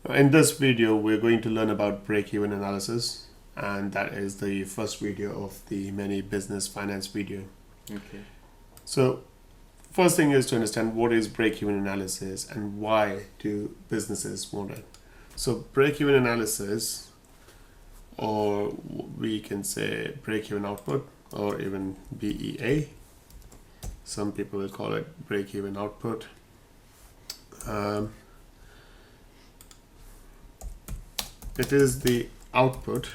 In this video, we're going to learn about break-even analysis, and that is the first video of the many business finance video. Okay. So, first thing is to understand what is break-even analysis and why do businesses want it. So, break-even analysis, or we can say break-even output, or even BEA. Some people will call it break-even output. It is the output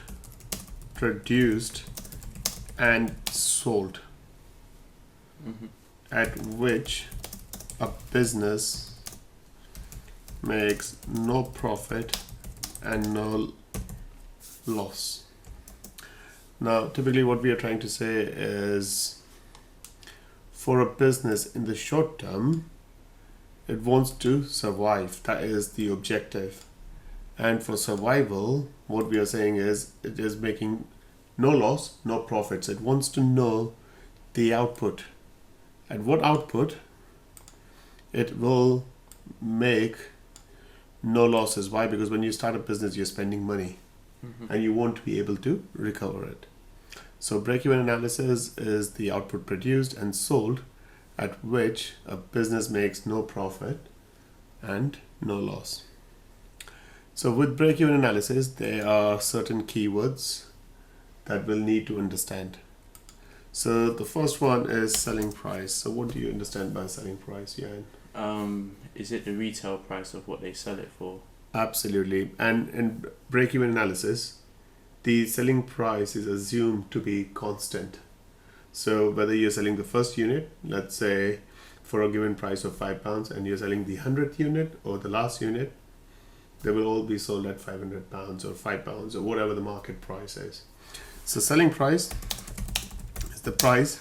produced and sold at which a business makes no profit and no loss. Now, typically what we are trying to say is for a business in the short term, it wants to survive. That is the objective. And for survival, what we are saying is it is making no loss, no profits. It wants to know the output. At what output it will make no losses. Why? Because when you start a business, you're spending money and you want to be able to recover it. So break-even analysis is the output produced and sold at which a business makes no profit and no loss. So with break-even analysis, there are certain keywords that we'll need to understand. So the first one is selling price. So what do you understand by selling price, Jan? Is it the retail price of what they sell it for? Absolutely. And in break-even analysis, the selling price is assumed to be constant. So whether you're selling the first unit, let's say for a given price of £5, and you're selling the 100th unit or the last unit, they will all be sold at £500 or £5 or whatever the market price is. So selling price is the price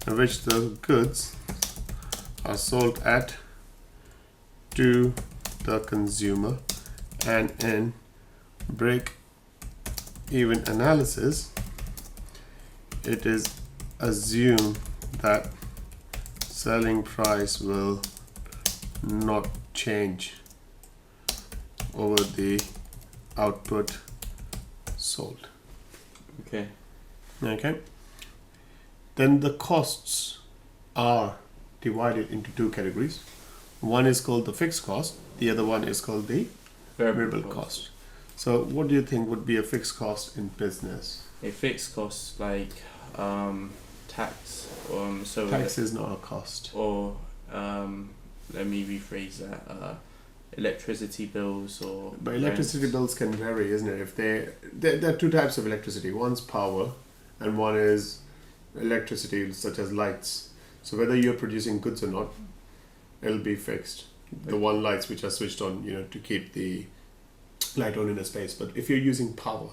at which the goods are sold at to the consumer, and in break-even analysis, it is assumed that selling price will not change over the output sold. Okay. Okay. Then the costs are divided into two categories. One is called the fixed cost. The other one is called the variable cost. So what do you think would be a fixed cost in business? A fixed cost like tax. Tax is not a cost. Or let me rephrase that. Electricity bills or. But electricity bills can vary, isn't it? If there are two types of electricity. One's power, and one is electricity such as lights. So whether you're producing goods or not, it'll be fixed. The one lights which are switched on, to keep the light on in a space. But if you're using power,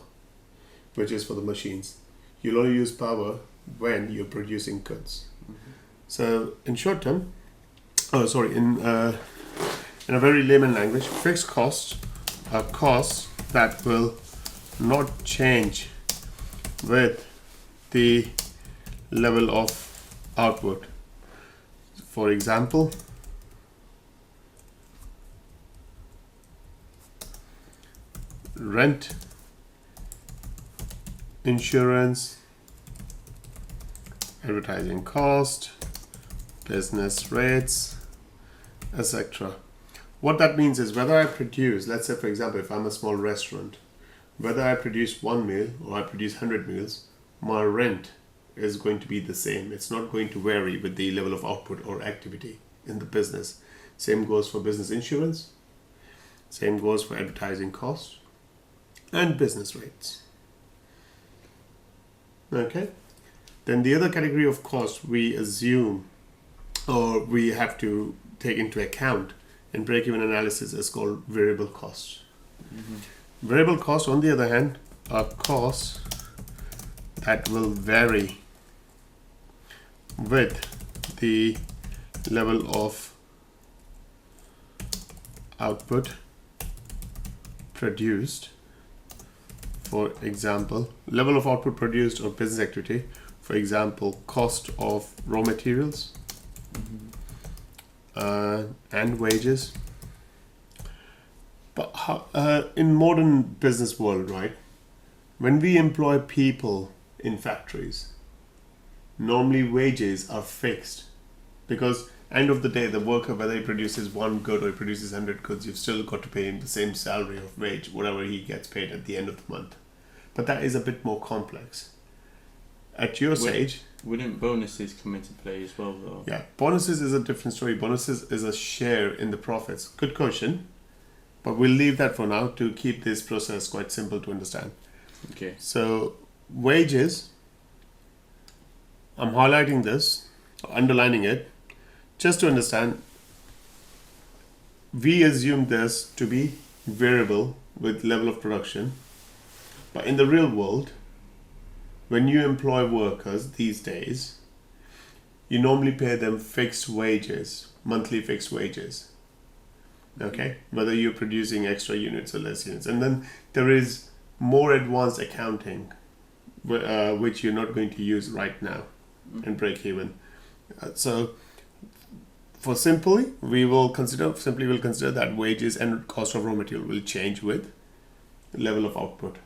which is for the machines, you'll only use power when you're producing goods. So in short term, in a very layman language, fixed costs are costs that will not change with the level of output. For example, rent, insurance, advertising cost, business rates, etc. What that means is whether I produce, let's say for example, if I'm a small restaurant, whether I produce one meal or I produce 100 meals, my rent is going to be the same. It's not going to vary with the level of output or activity in the business. Same goes for business insurance, same goes for advertising costs and business rates. Okay. Then the other category of cost we assume or we have to take into account in break-even analysis is called variable costs. Variable costs, on the other hand, are costs that will vary with the level of output produced. For example, level of output produced or business activity. For example, cost of raw materials, and wages, But in modern business world, right? When we employ people in factories, normally wages are fixed because end of the day, the worker, whether he produces one good or he produces 100 goods, you've still got to pay him the same salary of wage, whatever he gets paid at the end of the month. But that is a bit more complex. At your stage, wouldn't bonuses come into play as well, though? yeah, bonuses is a different story. Bonuses is a share in the profits. Good question, but we'll leave that for now to keep this process quite simple to understand. Okay. So wages, I'm highlighting this, underlining it, just to understand. We assume this to be variable with level of production, but in the real world, when you employ workers these days, you normally pay them fixed wages, monthly fixed wages. Okay, whether you're producing extra units or less units, and then there is more advanced accounting, which you're not going to use right now in break even. So, for simply, we'll consider that wages and cost of raw material will change with level of output.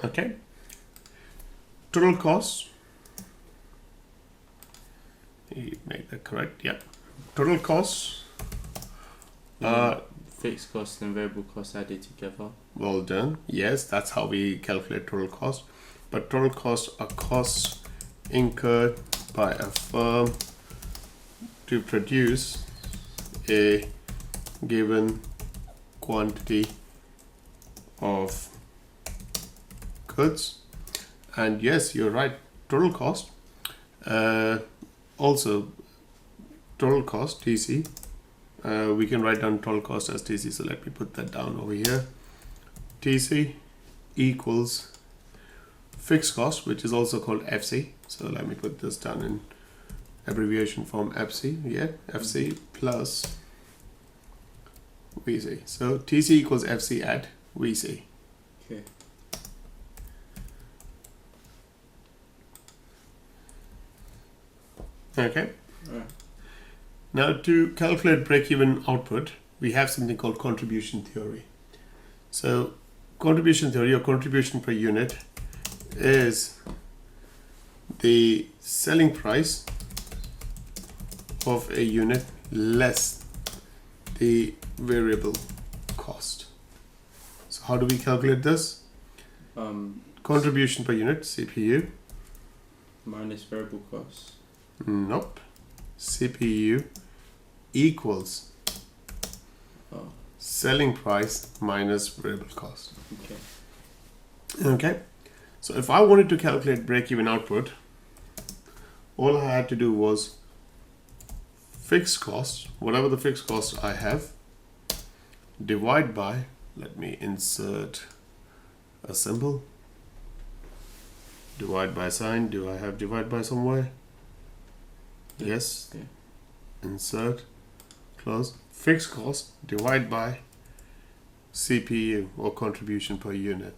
Okay. Total cost. You make that correct. Yeah. Total cost. Fixed costs and variable costs added together. Well done. Yes, that's how we calculate total cost. But total costs are costs incurred by a firm to produce a given quantity of goods. And yes, you're right. Total cost. Also, total cost, TC. We can write down total cost as TC. So let me put that down over here. TC equals fixed cost, which is also called FC. So let me put this down in abbreviation form, FC. Yeah, FC plus VC. So TC equals FC at VC. Okay. Okay. Alright. Now to calculate break-even output, we have something called contribution theory. So contribution theory, or contribution per unit, is the selling price of a unit less the variable cost. So how do we calculate this? Contribution per unit, CPU. Minus variable costs. Nope. CPU equals Oh, selling price minus variable cost. okay. Okay. So if I wanted to calculate break-even output, all I had to do was fixed cost, whatever the fixed cost I have, divide by, let me insert a symbol, divide by sign. Do I have divide by somewhere? Yes. Yeah. Insert, close. Fixed cost, divide by CPU, or contribution per unit.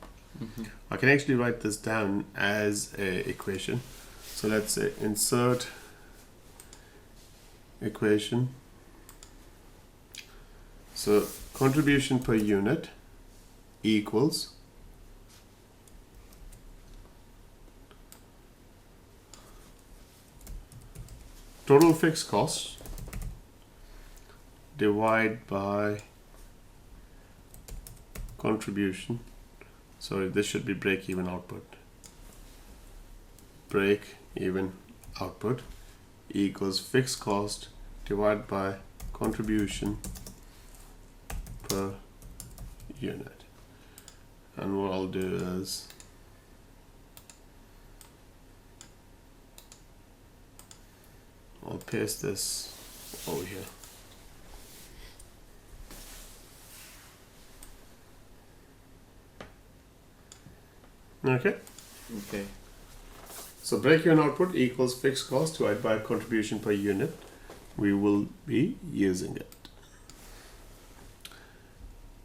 I can actually write this down as a equation. So let's say insert equation. So contribution per unit equals total fixed costs divide by contribution. Sorry, this should be break even output. Break even output equals fixed cost divided by contribution per unit. And what I'll do is I'll paste this over here. Okay. Okay. So break-even output equals fixed cost divided by contribution per unit. We will be using it.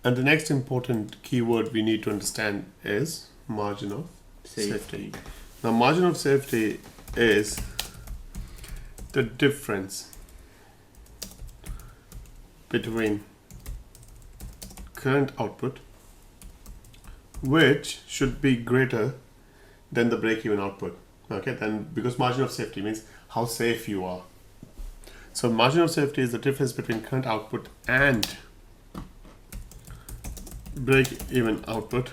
And the next important keyword we need to understand is margin of safety. Now, margin of safety is the difference between current output, which should be greater than the break-even output. Okay, then because margin of safety means how safe you are. So margin of safety is the difference between current output and break-even output.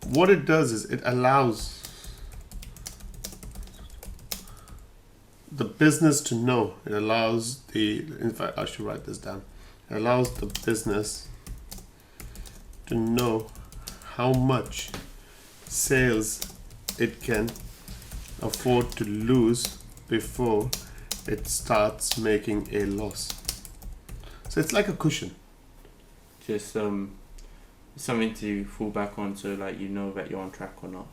What it does is it allows the business to know. It allows in fact, I should write this down. It allows the business to know how much sales it can afford to lose before it starts making a loss. So it's like a cushion. Just something to fall back on, so like you know that you're on track or not.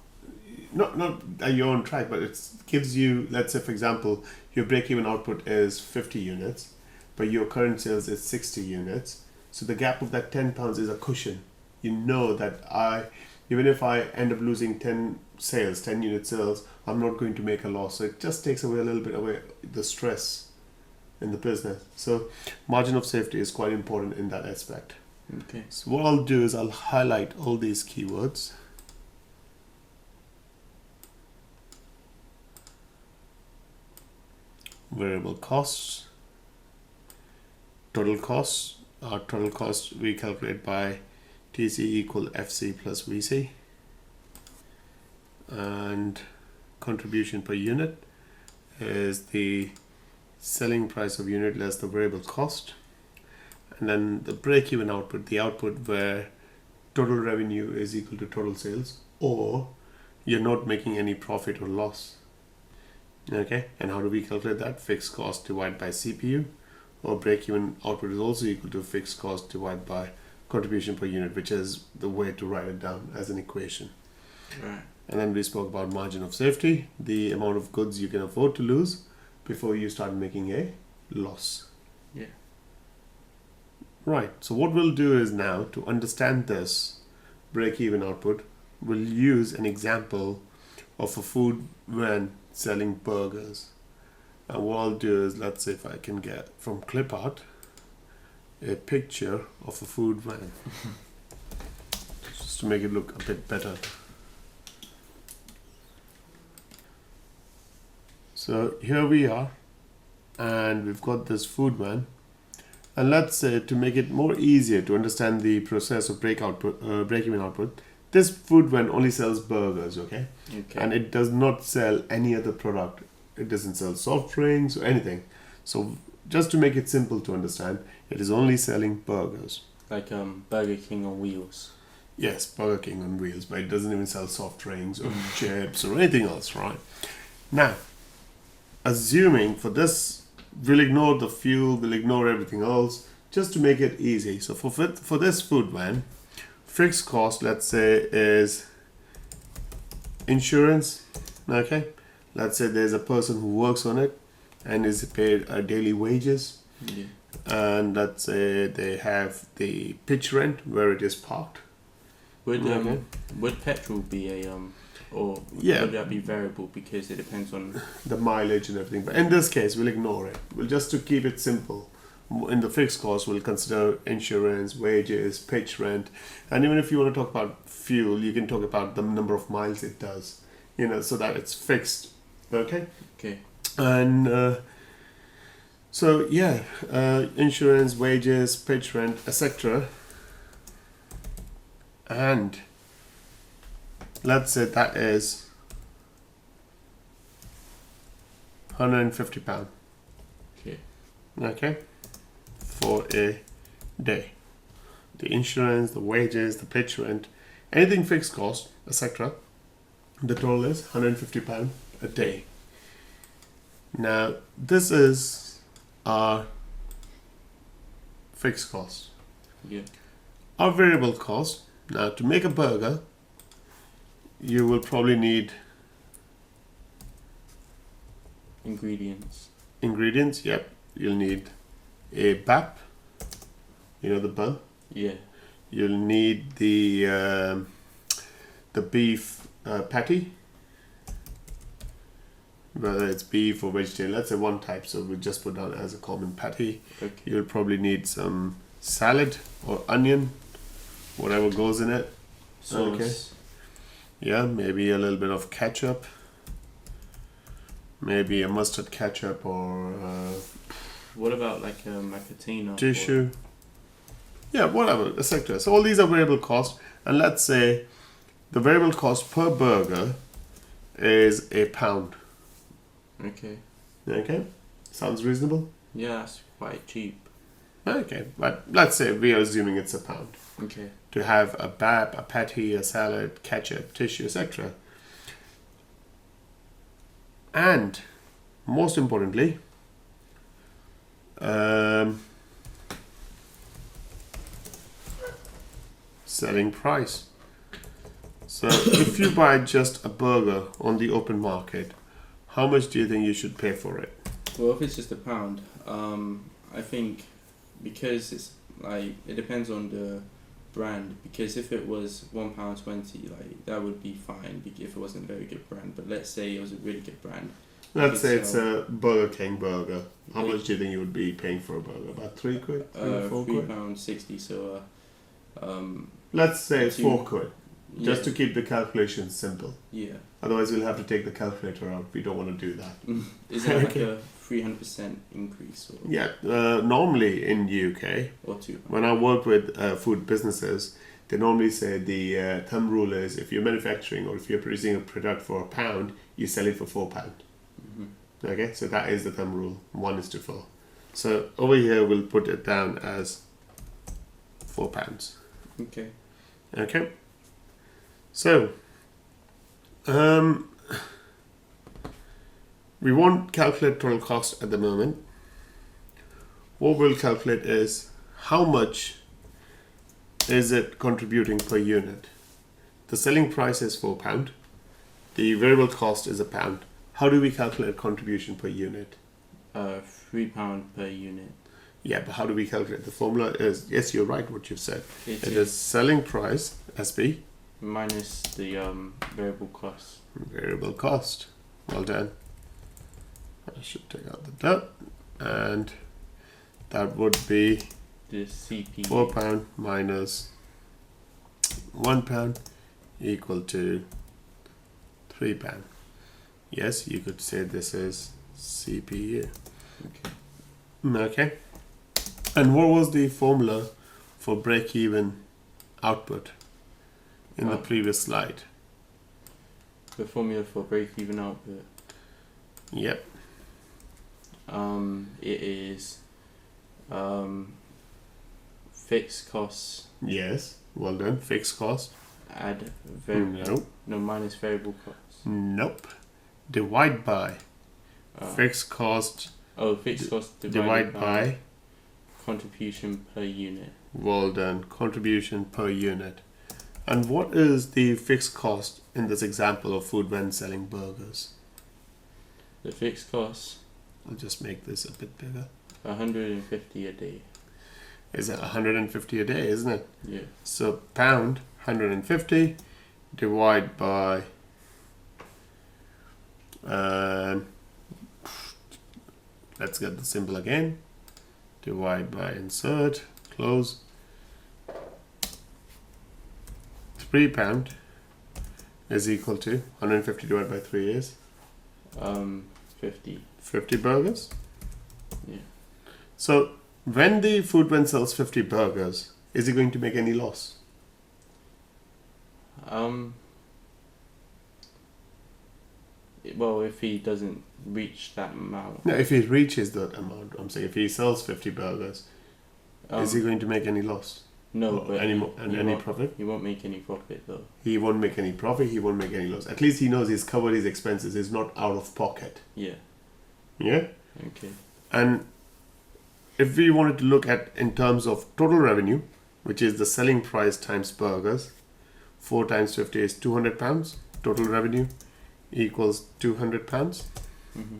Not that you're on track, but it gives you, let's say for example, your break-even output is 50 units, but your current sales is 60 units. So the gap of that £10 is a cushion. You know that even if I end up losing 10 unit sales, I'm not going to make a loss. So it just takes away a little bit away the stress in the business. So margin of safety is quite important in that aspect. Okay. So what I'll do is I'll highlight all these keywords. Variable costs, total costs. Our total cost we calculate by TC equal FC plus VC, and contribution per unit is the selling price of unit less the variable cost, and then the break-even output, the output where total revenue is equal to total sales, or you're not making any profit or loss. Okay, and how do we calculate that? Fixed cost divided by CPU, or break-even output is also equal to fixed cost divided by contribution per unit, which is the way to write it down as an equation. Right. And then we spoke about margin of safety, the amount of goods you can afford to lose before you start making a loss. Yeah. Right, so what we'll do is now, to understand this break-even output, we'll use an example of a food van selling burgers. And what I'll do is, let's say if I can get from ClipArt a picture of a food van, just to make it look a bit better. So here we are, and we've got this food van. And let's say, to make it more easier to understand the process of break-even output, this food van only sells burgers, okay? And it does not sell any other product. It doesn't sell soft drinks or anything. So just to make it simple to understand, it is only selling burgers. Like Burger King on wheels. Yes, Burger King on wheels, but it doesn't even sell soft drinks or chips or anything else, right? Now, assuming for this, we'll ignore the fuel, we'll ignore everything else, just to make it easy. So for this food van, fixed cost, let's say, is insurance. Okay, let's say there's a person who works on it and is paid daily wages. Yeah. And let's say they have the pitch rent where it is parked. Would petrol be a or would that be variable, because it depends on the mileage and everything? But in this case, we'll ignore it. We'll just, to keep it simple, in the fixed cost, we'll consider insurance, wages, pitch rent, and even if you want to talk about fuel, you can talk about the number of miles it does, so that it's fixed. Okay. And so yeah, insurance, wages, pitch rent, etc. And let's say that is £150. Okay, for a day. The insurance, the wages, the pitch rent, anything fixed cost, etc. The total is £150 a day. Now, this is our fixed cost. Yeah. Our variable cost. Now, to make a burger, you will probably need ingredients. Yep. You'll need a BAP, the bun. Yeah. You'll need the beef patty, whether it's beef or vegetarian. Let's say one type, so we'll just put down as a common patty. Okay. You'll probably need some salad, or onion, whatever goes in it. Sauce. Okay. Yeah, maybe a little bit of ketchup, maybe a mustard ketchup or What about like a macatina? tissue. Yeah, whatever, etc. So all these are variable costs, and let's say the variable cost per burger is £1. Okay. Okay, sounds reasonable. Yeah, that's quite cheap. Okay, but let's say we are assuming it's £1 Okay. to have a bap, a patty, a salad, ketchup, tissue, etc. And most importantly, selling price. So if you buy just a burger on the open market, how much do you think you should pay for it? Well, if it's just £1, I think because it's like it depends on the brand. Because if it was £1.20, like that would be fine. If it wasn't a very good brand, but let's say it was a really good brand. Let's say it's a Burger King burger. How much do you think you would be paying for a burger? About £3? £3.60. So, let's say two- £4, just yeah, to keep the calculations simple. yeah. Otherwise, we'll have to take the calculator out. We don't want to do that. Is that like Okay. a 300% increase or Yeah, normally in UK, or two? when I work with food businesses, they normally say the thumb rule is if you're manufacturing or if you're producing a product for £1, you sell it for £4. Mm-hmm. Okay, so that is the thumb rule, 1:4. So over here, we'll put it down as £4. Okay. Okay, so we won't calculate total cost at the moment. What we'll calculate is how much is it contributing per unit. The selling price is £4. The variable cost is £1. How do we calculate contribution per unit? £3 per unit. Yeah, but how do we calculate? The formula is, yes, you're right what you've said. It It is is selling price, SB, minus the variable cost. variable cost. Well done. I should take out the dot. And that would be The CP. £4 minus £1 equal to £3. Yes, you could say this is CPU. Okay. Okay. And what was the formula for break-even output in the previous slide? The formula for break-even output. Yep. It is fixed costs Yes. Well done. Fixed cost. add variable. No. Minus variable costs. Nope. Divide by Uh, fixed cost fixed cost divide by. contribution per unit. Well done. Contribution per unit. And what is the fixed cost in this example of food when selling burgers? The fixed costs I'll just make this a bit bigger. 150 a day. Is it 150 a day, isn't it? Yeah. So pound 150 divide by let's get the symbol again. Divide by insert close. £3 is equal to 150 divided by 3 is 50. 50 burgers. Yeah. So when the food van sells 50 burgers, is he going to make any loss? Well, if he doesn't reach that amount, No, if he reaches that amount, I'm saying if he sells 50 burgers, is he going to make any loss? no, Or but any won't- profit? he won't make any profit though. He won't make any profit, he won't make any loss. At least he knows he's covered his expenses, he's not out of pocket. Yeah. Yeah? Okay. And if we wanted to look at in terms of total revenue, which is the selling price times burgers, 4 times 50 is £200. Total revenue equals £200. Mm-hmm.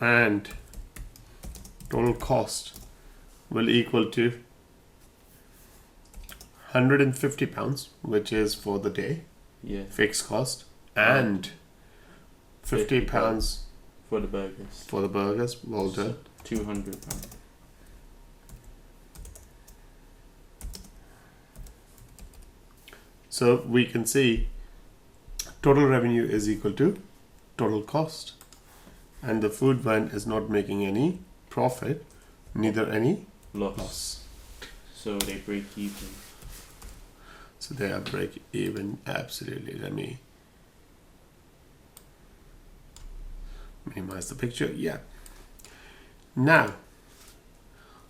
And total cost will equal to £150, which is for the day, Yeah. fixed cost, and £50 for the burgers. for the burgers. Well done. So £200. So we can see total revenue is equal to total cost, and the food van is not making any profit, neither any Loss. loss. So they break even. So they are break even. Absolutely. Let me minimize the picture. Yeah. Now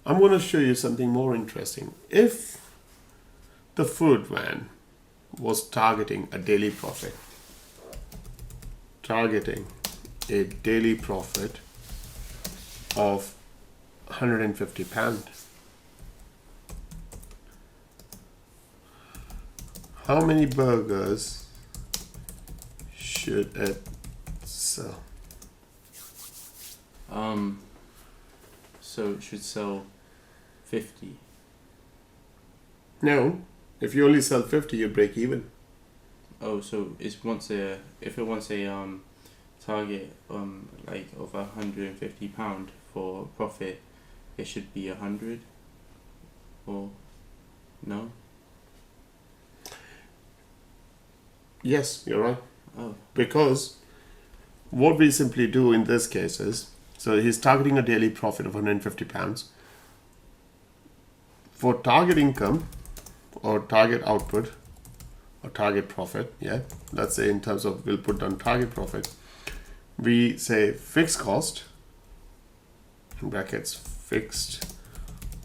I'm going to show you something more interesting. If the food van was targeting a daily profit, of £150, how many burgers should it sell? So it should sell 50. No, if you only sell 50, you break even. Oh, so it's if it wants a target like of £150 for profit, it should be 100, or no? Yes, you're right. Oh, Because what we simply do in this case is, so he's targeting a daily profit of £150. For target income or target output or target profit, yeah, let's say in terms of, we'll put down target profit, we say fixed cost, in brackets, fixed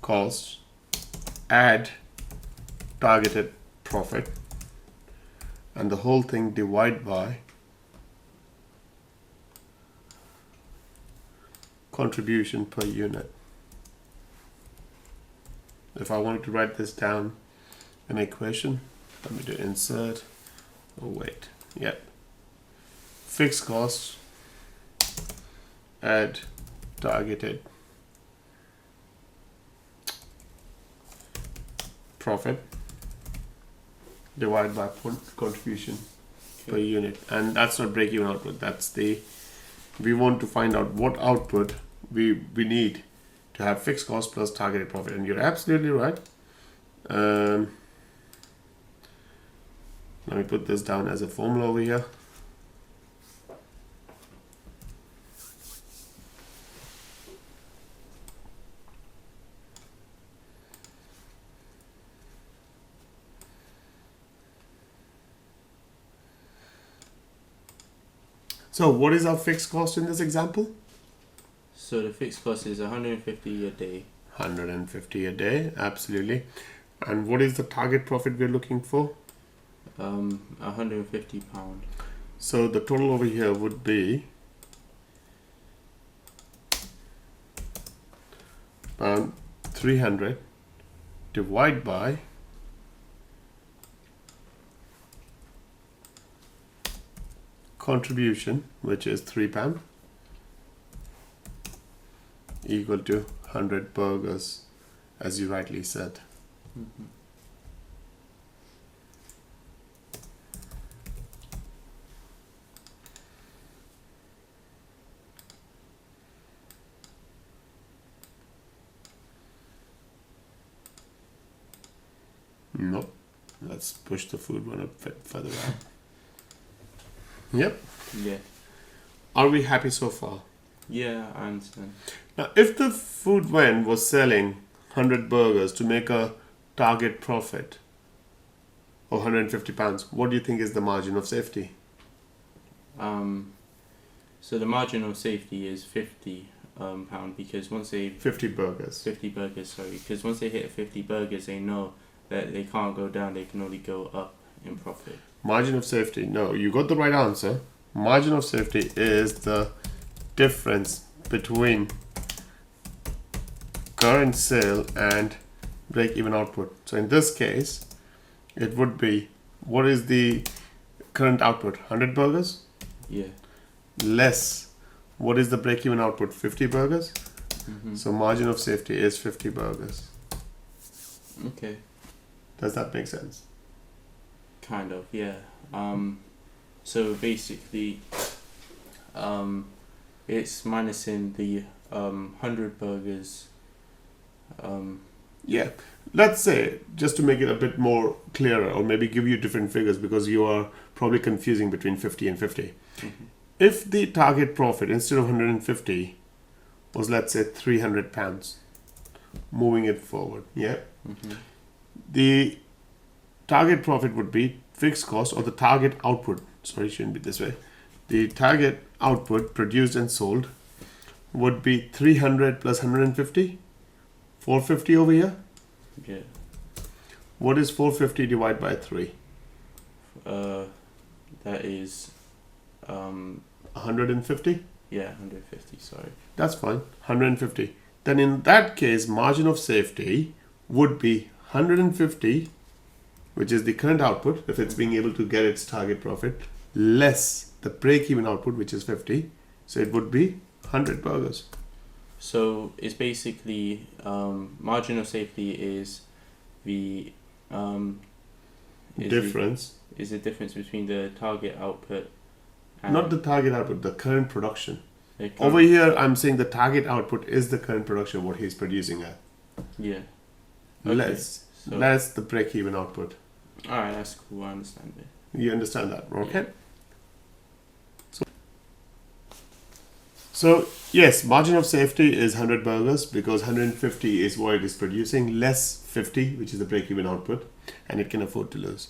cost, add targeted profit, and the whole thing divide by contribution per unit. If I wanted to write this down in an equation, let me do insert. Oh wait, yep. Fixed cost, add targeted profit, divide by contribution per unit, and that's not break even output. That's the, we want to find out what output we need to have fixed cost plus targeted profit, and you're absolutely right. Let me put this down as a formula over here. So what is our fixed cost in this example? so the fixed cost is 150 a day. 150 a day, absolutely. And what is the target profit we're looking for? £150. So the total over here would be around 300 divided by contribution, which is £3, equal to 100 burgers, as you rightly said. Mm-hmm. Nope. Let's push the food one a bit further out. Yep. Yeah. Are we happy so far? Yeah, I understand. Now, if the food van was selling 100 burgers to make a target profit of £150, what do you think is the margin of safety? So the margin of safety is £50 because once they 50 burgers. 50 burgers, sorry, because once they hit 50 burgers, they know that they can't go down; they can only go up in profit. Margin of safety. No, you got the right answer. Margin of safety is the difference between current sale and break-even output. So in this case, it would be, what is the current output? 100 burgers? Yeah. Less, what is the break-even output? 50 burgers? Mm-hmm. So margin of safety is 50 burgers. Okay. Does that make sense? Kind of, yeah. So basically, it's minusing the 100 burgers. Yeah. Let's say, just to make it a bit more clearer, or maybe give you different figures because you are probably confusing between 50 and 50. If the target profit instead of 150 was, let's say, 300 pounds, moving it forward, yeah, the target profit would be fixed cost, or the target output. Sorry, it shouldn't be this way. The target output produced and sold would be 300 plus 150, 450 over here. Yeah. What is 450 divided by 3? That is 150? yeah, 150, sorry. That's fine, 150. Then in that case, margin of safety would be 150, which is the current output, if it's being able to get its target profit, less the break-even output, which is 50. So it would be 100 burgers. So it's basically margin of safety is the Difference. is the difference between the target output and Not the target output, the current production. the current- Over here, I'm saying the target output is the current production, what he's producing at. Yeah. Okay. Less the break-even output. Alright, that's cool, I understand it. You understand that, okay? So yes, margin of safety is 100 burgers because 150 is what it is producing, less 50, which is the break-even output, and it can afford to lose.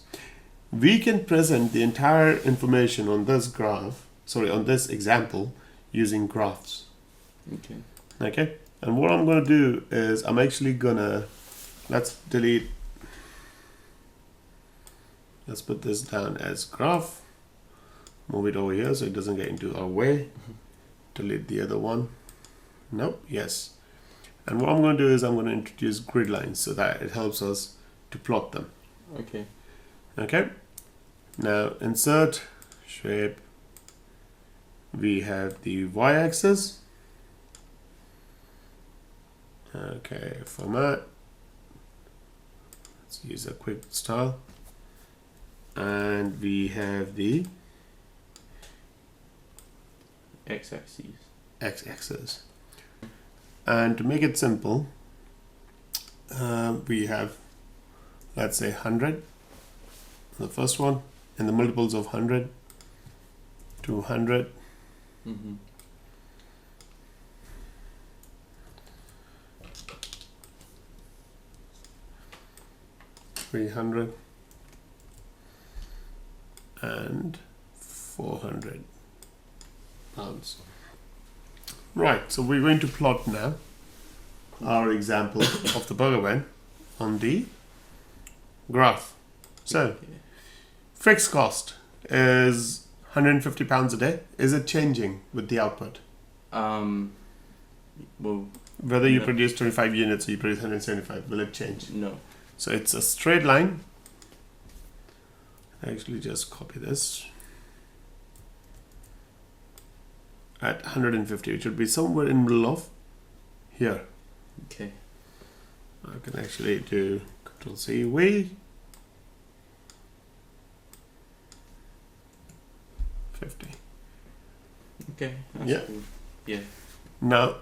We can present the entire information on this graph, on this example, using graphs. Okay. Okay, and what I'm going to do is I'm actually gonna let's put this down as graph, move it over here so it doesn't get into our way. Delete the other one. Nope. Yes. And what I'm going to do is I'm going to introduce grid lines so that it helps us to plot them. Okay. Okay. Now insert shape. We have the y-axis. Okay. Format. Let's use a quick style. And we have the X-axis. x-axis. And to make it simple, we have, let's say, 100, the first one, and the multiples of 100, 200, 300, and 400 pounds. Right, so we're going to plot now our example of the burger van on the graph. So fixed cost is 150 pounds a day. Is it changing with the output? Well, Whether you no. produce 25 units or you produce 175, will it change? No. So it's a straight line. Actually, just copy this. At 150, it should be somewhere in the middle of here. Okay. I can actually do Control C, V, 50. Okay. That's Yeah. cool. Yeah. Now,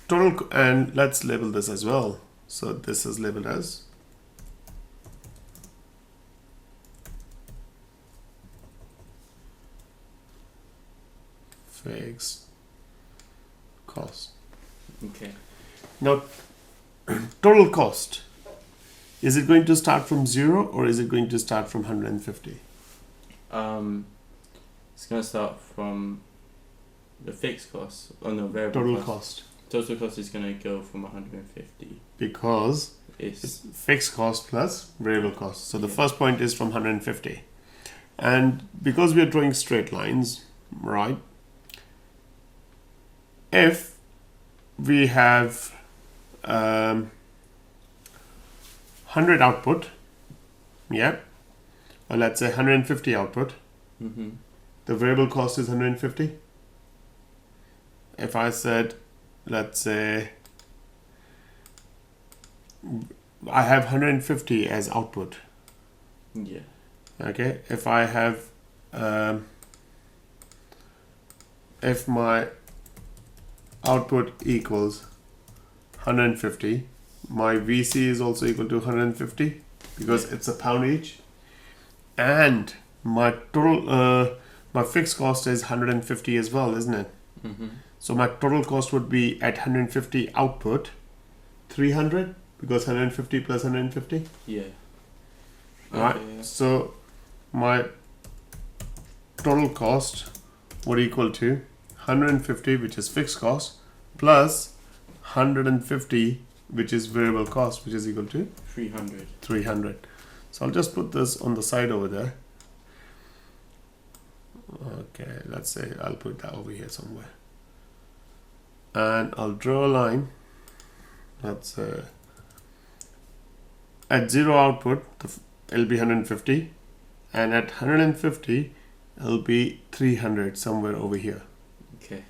total, and let's label this as well. So this is labeled as fixed cost. Okay. Now, total cost, is it going to start from 0 or is it going to start from 150? It's gonna start from the fixed cost. Oh no, variable Total cost. cost. Total cost is gonna go from 150. Because It's it's fixed cost plus variable cost. So the Yeah. first point is from 150. And because we are drawing straight lines, right? If we have 100 output, yeah, or let's say 150 output, the variable cost is 150. If I said, let's say, I have 150 as output, Yeah. Okay, if I have if my output equals 150, my VC is also equal to 150 because Yeah. it's a pound each, and my total my fixed cost is 150 as well, isn't it? Mm-hmm. So my total cost would be at 150 output 300 because 150 plus 150, Yeah. right? Okay, yeah. So my total cost would equal to 150, which is fixed cost, plus 150, which is variable cost, which is equal to 300. 300. So I'll just put this on the side over there. Okay, let's say I'll put that over here somewhere. And I'll draw a line. That's at zero output, it'll be 150. And at 150, it'll be 300 somewhere over here. Okay.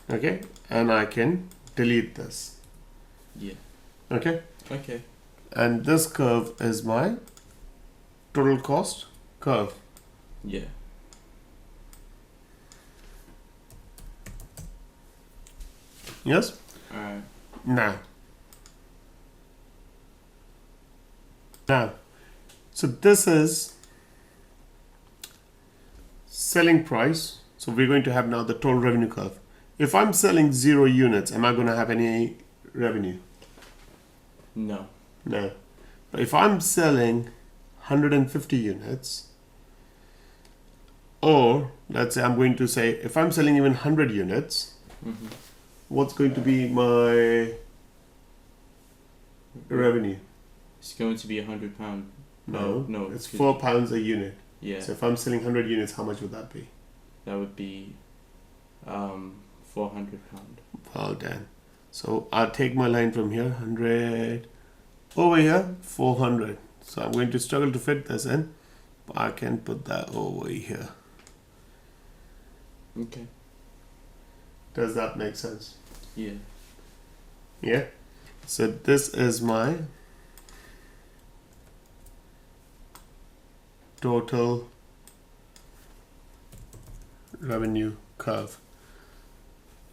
Okay, and I can delete this. Yeah. Okay, Okay. and this curve is my total cost curve. Yeah. Yes. Alright. Now, so this is selling price. So we're going to have now the total revenue curve. If I'm selling 0 units, am I going to have any revenue? No. No. But if I'm selling 150 units, or let's say I'm going to say if I'm selling even 100 units, Mm-hmm. what's going to be my revenue? It's going to be £100. No, No. it's 'cause- £4 a unit. Yeah. So if I'm selling 100 units, how much would that be? That would be £400. Well done. So I'll take my line from here, 100, over here, 400. So I'm going to struggle to fit this in, but I can put that over here. Okay. Does that make sense? Yeah. Yeah. So this is my total revenue curve.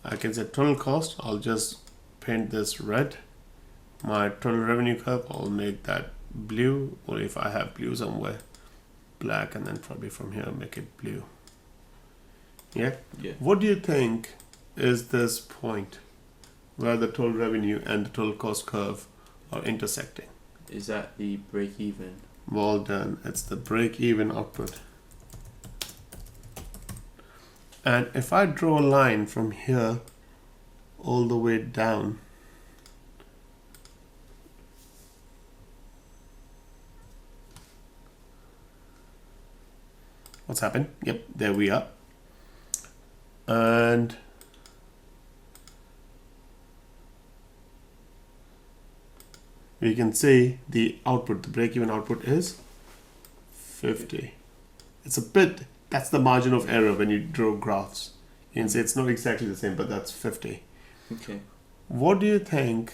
I can say total cost. I'll just paint this red. My total revenue curve, I'll make that blue, or if I have blue somewhere, black, and then probably from here make it blue. Yeah. Yeah. What do you think is this point where the total revenue and the total cost curve are intersecting? Is that the break even? Well done. It's the break-even output. And if I draw a line from here all the way down, what's happened? Yep, there we are. And we can see the output, the break-even output is 50. It's a bit, that's the margin of error when you draw graphs. You can say it's not exactly the same, but that's 50. Okay. What do you think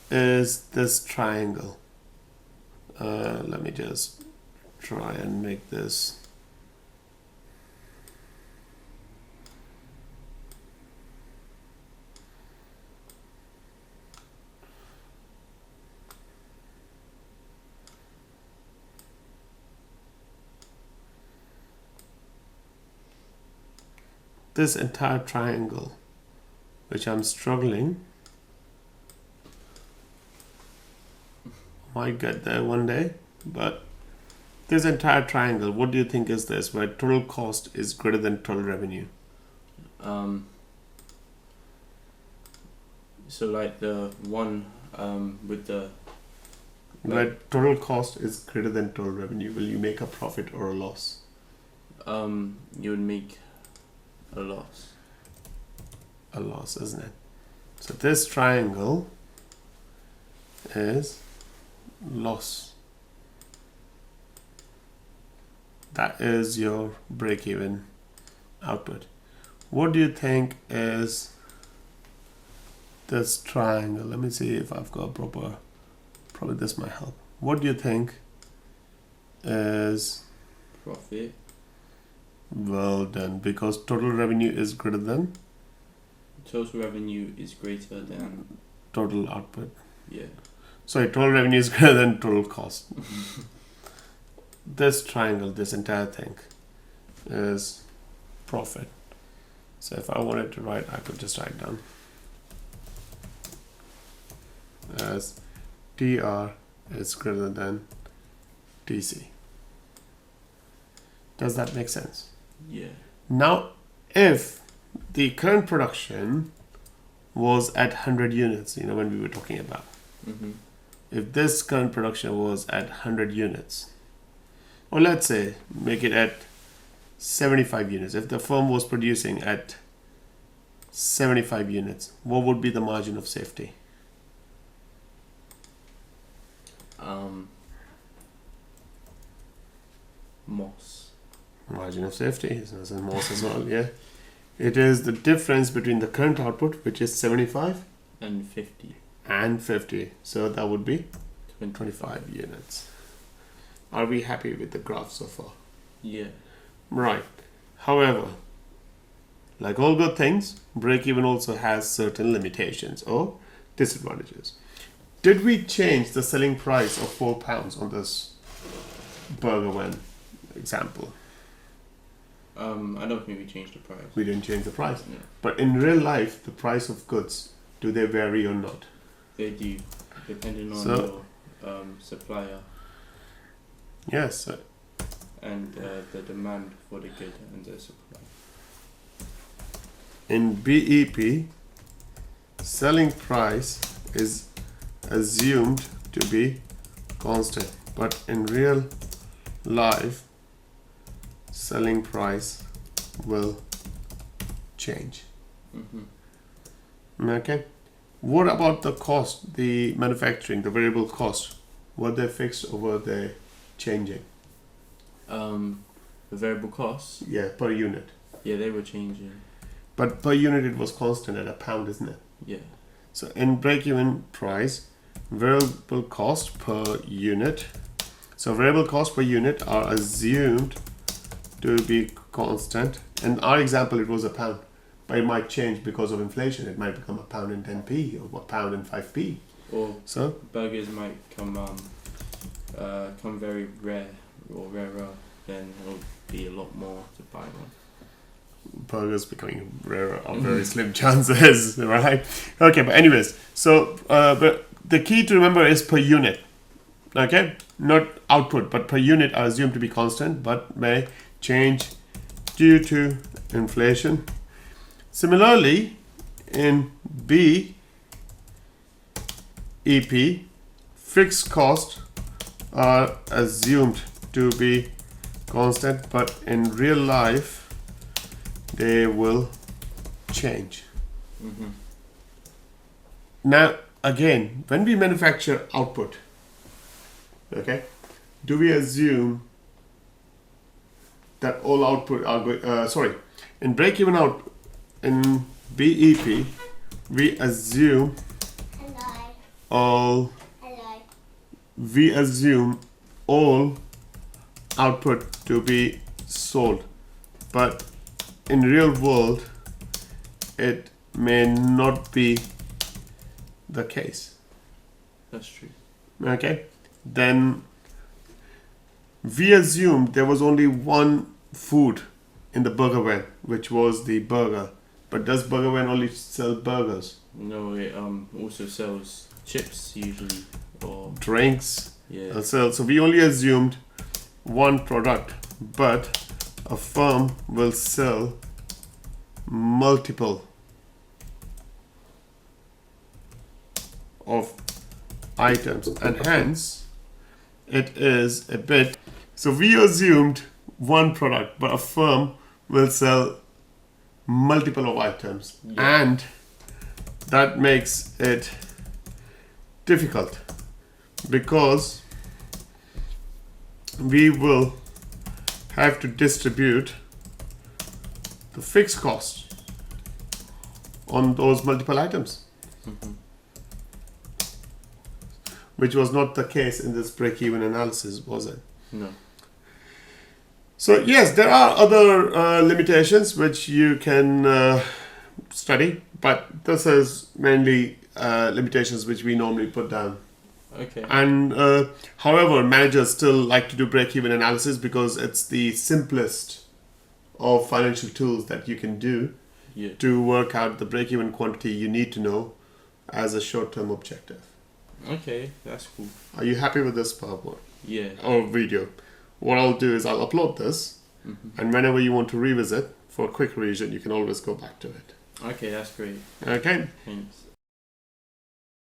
is this triangle? Let me just try and make this. This entire triangle, which I'm struggling, might get there one day, but this entire triangle, what do you think is this, where total cost is greater than total revenue? So like the one with the Where total cost is greater than total revenue, will you make a profit or a loss? you would make a loss. A loss, isn't it? So this triangle is loss. That is your break-even output. What do you think is this triangle? Let me see if I've got a proper, probably this might help. What do you think is Profit. well done, because total revenue is greater than Total revenue is greater than. total output. Yeah. Sorry, total revenue is greater than total cost. This triangle, this entire thing, is profit. So if I wanted to write, I could just write down as TR is greater than TC. Does that make sense? Yeah. Now, if the current production was at 100 units, when we were talking about, Mm-hmm. if this current production was at 100 units, or let's say make it at 75 units, if the firm was producing at 75 units, what would be the margin of safety? Moss. Margin of safety is MOS as well, yeah. It is the difference between the current output, which is 75, And 50. and 50. So that would be 20. 25 units. Are we happy with the graph so far? Yeah. Right. However, like all good things, break-even also has certain limitations or disadvantages. Did we change the selling price of £4 on this burger van example? I don't think we changed the price. We didn't change the price. Yeah. But in real life, the price of goods, do they vary or not? They do, depending on So- your supplier Yes. and the demand for the good and the supply. In BEP, selling price is assumed to be constant, but in real life, selling price will change. Mm-hmm. Okay. What about the cost, the manufacturing, the variable cost? Were they fixed or were they changing? The variable costs, Yeah, per unit. yeah, they were changing. But per unit it was constant at £1, isn't it? Yeah. So in break-even price, variable cost per unit. So variable cost per unit are assumed to be constant. In our example, it was £1, but it might change because of inflation. It might become £1.10 or £1.05. Or So burgers might come very rare or rarer, then it'll be a lot more to buy one. burgers becoming rarer are very slim chances, right? Okay, but anyways, so but the key to remember is per unit. Okay, not output, but per unit are assumed to be constant, but may change due to inflation. Similarly, in BEP, fixed costs are assumed to be constant, but in real life, they will change. Mm-hmm. Now, again, when we manufacture output, okay, do we assume that all output are going? In break-even out in BEP, we assume all. We assume all output to be sold, but in real world, it may not be the case. That's true. Okay, then we assumed there was only one food in the burger van, which was the burger. But does burger van only sell burgers? No, it also sells chips usually, or Drinks yeah. sell. So we only assumed one product, but a firm will sell multiple of items, and hence it is a bit. So we assumed one product, but a firm will sell multiple of items, Yeah. and that makes it difficult because we will have to distribute the fixed cost on those multiple items, Mm-hmm. which was not the case in this break-even analysis, was it? No. So yes, there are other limitations which you can study, but this is mainly limitations which we normally put down. Okay. And however, managers still like to do break-even analysis because it's the simplest of financial tools that you can do Yeah. to work out the break-even quantity you need to know as a short-term objective. Okay, that's cool. Are you happy with this PowerPoint Yeah. or video? What I'll do is I'll upload this, and whenever you want to revisit for a quick revision, you can always go back to it. Okay, that's great. Okay. Thanks.